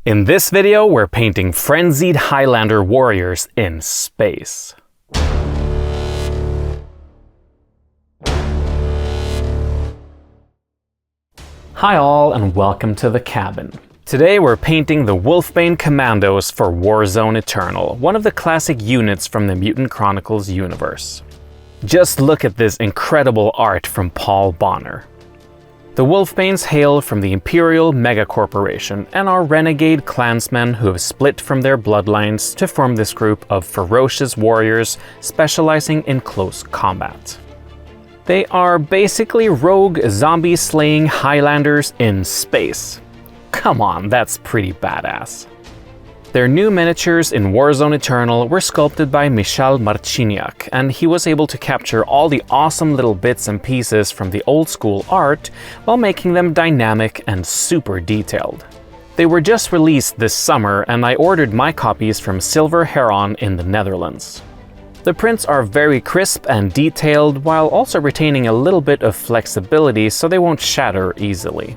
In this video, we're painting frenzied Highlander Warriors in space. Hi all, and welcome to the cabin. Today we're painting the Wolfbane Commandos for Warzone Eternal, one of the classic units from the Mutant Chronicles universe. Just look at this incredible art from Paul Bonner. The Wolfbanes hail from the Imperial Megacorporation and are renegade clansmen who have split from their bloodlines to form this group of ferocious warriors specializing in close combat. They are basically rogue, zombie-slaying Highlanders in space. Come on, that's pretty badass. Their new miniatures in Warzone Eternal were sculpted by Michal Marciniak, and he was able to capture all the awesome little bits and pieces from the old school art while making them dynamic and super detailed. They were just released this summer, and I ordered my copies from Silver Heron in the Netherlands. The prints are very crisp and detailed while also retaining a little bit of flexibility so they won't shatter easily.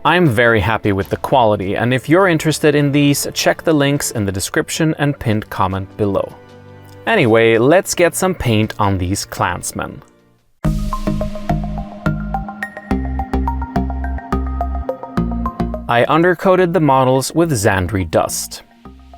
I'm very happy with the quality, and if you're interested in these, check the links in the description and pinned comment below. Anyway, let's get some paint on these clansmen. I undercoated the models with Zandri dust.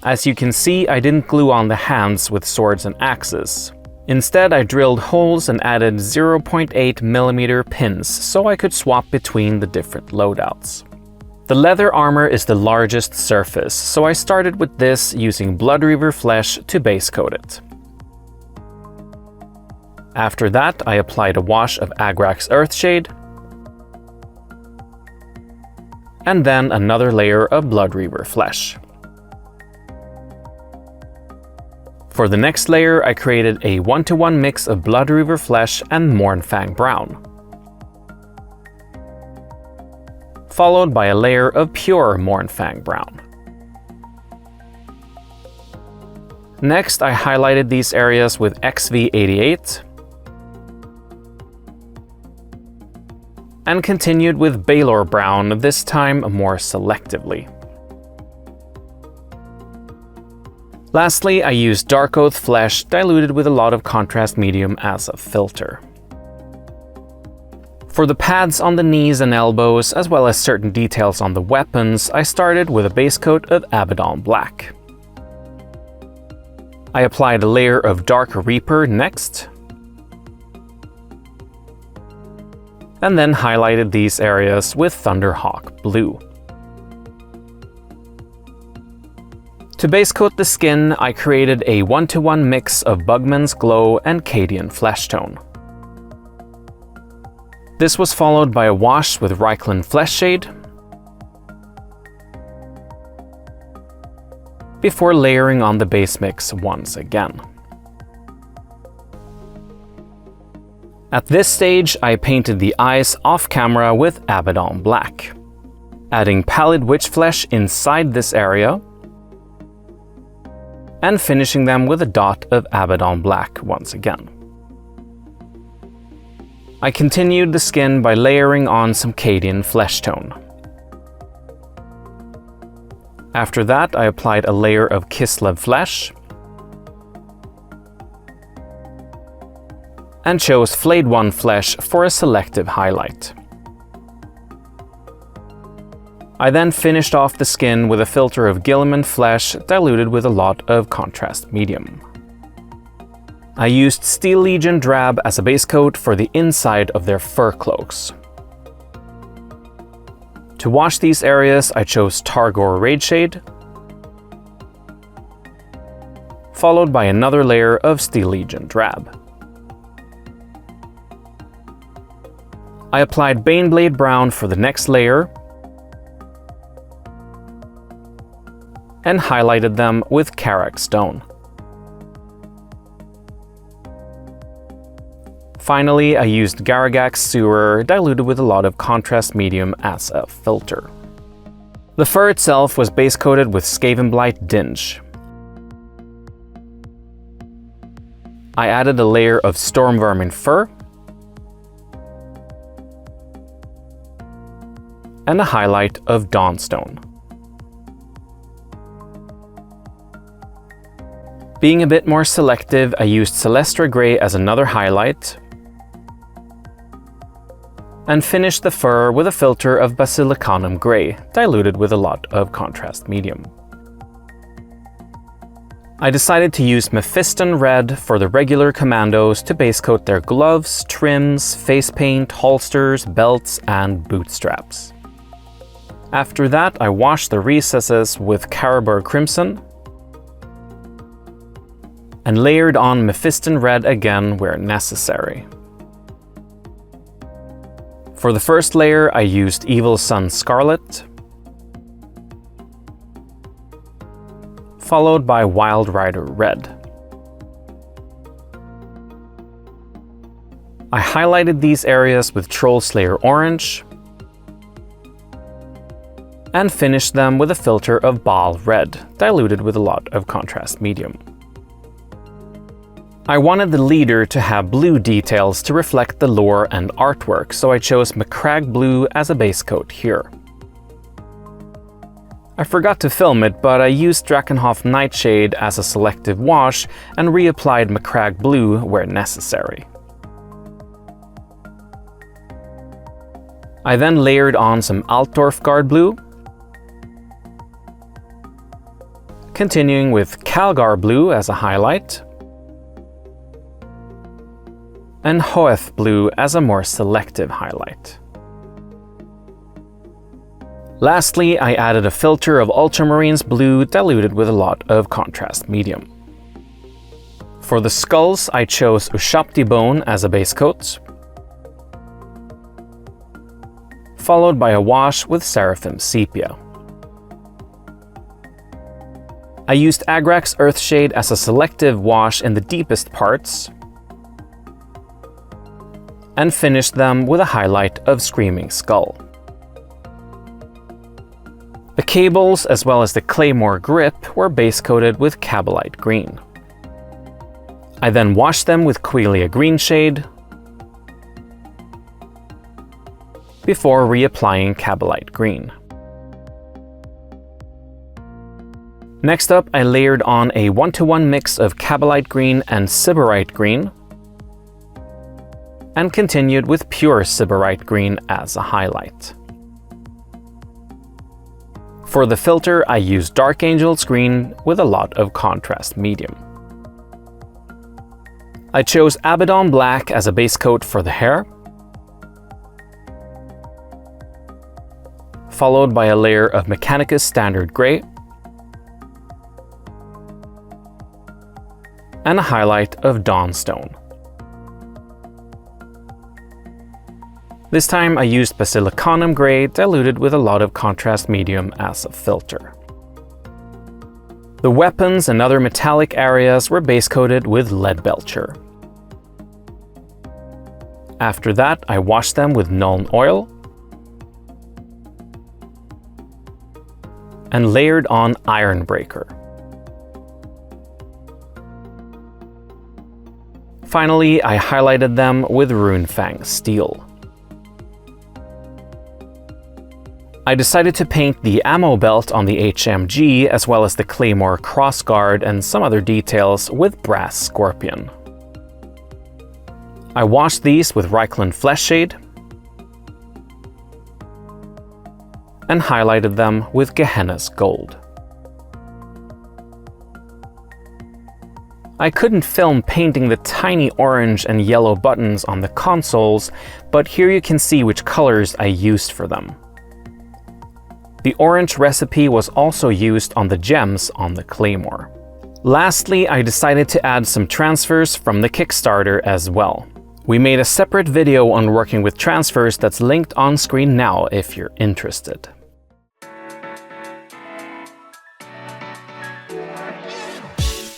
As you can see, I didn't glue on the hands with swords and axes. Instead, I drilled holes and added 0.8mm pins so I could swap between the different loadouts. The leather armor is the largest surface, so I started with this using Blood Reaver flesh to base coat it. After that, I applied a wash of Agrax Earthshade, and then another layer of Blood Reaver flesh. For the next layer, I created a 1-to-1 mix of Blood Reaver flesh and Mournfang brown, followed by a layer of pure Mournfang brown. Next, I highlighted these areas with XV88 and continued with Balor brown, this time more selectively. Lastly, I used Dark Oath flesh diluted with a lot of contrast medium as a filter. For the pads on the knees and elbows, as well as certain details on the weapons, I started with a base coat of Abaddon Black. I applied a layer of Dark Reaper next, and then highlighted these areas with Thunderhawk Blue. To base coat the skin, I created a 1-to-1 mix of Bugman's Glow and Cadian Flesh Tone. This was followed by a wash with Reikland Flesh Shade, before layering on the base mix once again. At this stage, I painted the eyes off camera with Abaddon Black, adding Pallid Witch Flesh inside this area, and finishing them with a dot of Abaddon Black once again. I continued the skin by layering on some Cadian Flesh Tone. After that, I applied a layer of Kislev flesh and chose Flayed One flesh for a selective highlight. I then finished off the skin with a filter of Guilliman flesh diluted with a lot of contrast medium. I used Steel Legion drab as a base coat for the inside of their fur cloaks. To wash these areas, I chose Targor Raid Shade, followed by another layer of Steel Legion drab. I applied Baneblade brown for the next layer, and highlighted them with Karak Stone. Finally, I used Garagax Sewer diluted with a lot of contrast medium as a filter. The fur itself was base coated with Skavenblight Dinge. I added a layer of Stormvermin fur and a highlight of Dawnstone. Being a bit more selective, I used Celestra Grey as another highlight, and finished the fur with a filter of Basilicanum Grey, diluted with a lot of contrast medium. I decided to use Mephiston Red for the regular commandos to base coat their gloves, trims, face paint, holsters, belts, and boot straps. After that, I washed the recesses with Caribou Crimson and layered on Mephiston Red again where necessary. For the first layer, I used Evil Sun Scarlet, followed by Wild Rider Red. I highlighted these areas with Troll Slayer Orange and finished them with a filter of Baal Red, diluted with a lot of contrast medium. I wanted the leader to have blue details to reflect the lore and artwork, so I chose Macragge Blue as a base coat here. I forgot to film it, but I used Drakenhof Nightshade as a selective wash and reapplied Macragge Blue where necessary. I then layered on some Altdorf Guard Blue, continuing with Calgar Blue as a highlight, and Hoeth Blue as a more selective highlight. Lastly, I added a filter of Ultramarines Blue diluted with a lot of contrast medium. For the skulls, I chose Ushapti Bone as a base coat, followed by a wash with Seraphim Sepia. I used Agrax Earthshade as a selective wash in the deepest parts, and finished them with a highlight of Screaming Skull. The cables, as well as the Claymore grip, were base coated with Kabalite Green. I then washed them with Quelia Green Shade before reapplying Kabalite Green. Next up, I layered on a 1-to-1 mix of Kabalite Green and Sybarite Green, and continued with pure Sybarite Green as a highlight. For the filter, I used Dark Angel's Green with a lot of contrast medium. I chose Abaddon Black as a base coat for the hair, followed by a layer of Mechanicus Standard Grey, and a highlight of Dawnstone. This time I used Basilicanum Grey diluted with a lot of contrast medium as a filter. The weapons and other metallic areas were base coated with Leadbelcher. After that, I washed them with Nuln Oil and layered on Ironbreaker. Finally, I highlighted them with Runefang Steel. I decided to paint the ammo belt on the HMG as well as the Claymore crossguard and some other details with Brass Scorpion. I washed these with Reikland Fleshshade and highlighted them with Gehenna's Gold. I couldn't film painting the tiny orange and yellow buttons on the consoles, but here you can see which colors I used for them. The orange recipe was also used on the gems on the Claymore. Lastly, I decided to add some transfers from the Kickstarter as well. We made a separate video on working with transfers that's linked on screen now if you're interested.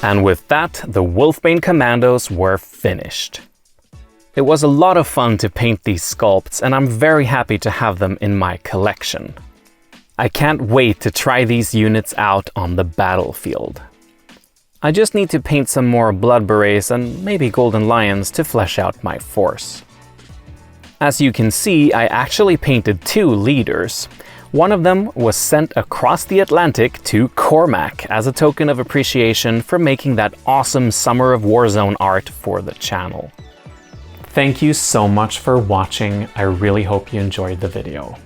And with that, the Wolfbane Commandos were finished. It was a lot of fun to paint these sculpts, and I'm very happy to have them in my collection. I can't wait to try these units out on the battlefield. I just need to paint some more Blood Berets and maybe Golden Lions to flesh out my force. As you can see, I actually painted 2 leaders. One of them was sent across the Atlantic to Cormac as a token of appreciation for making that awesome Summer of Warzone art for the channel. Thank you so much for watching. I really hope you enjoyed the video.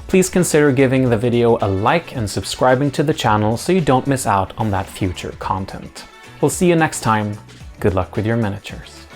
Please consider giving the video a like and subscribing to the channel so you don't miss out on that future content. We'll see you next time. Good luck with your miniatures.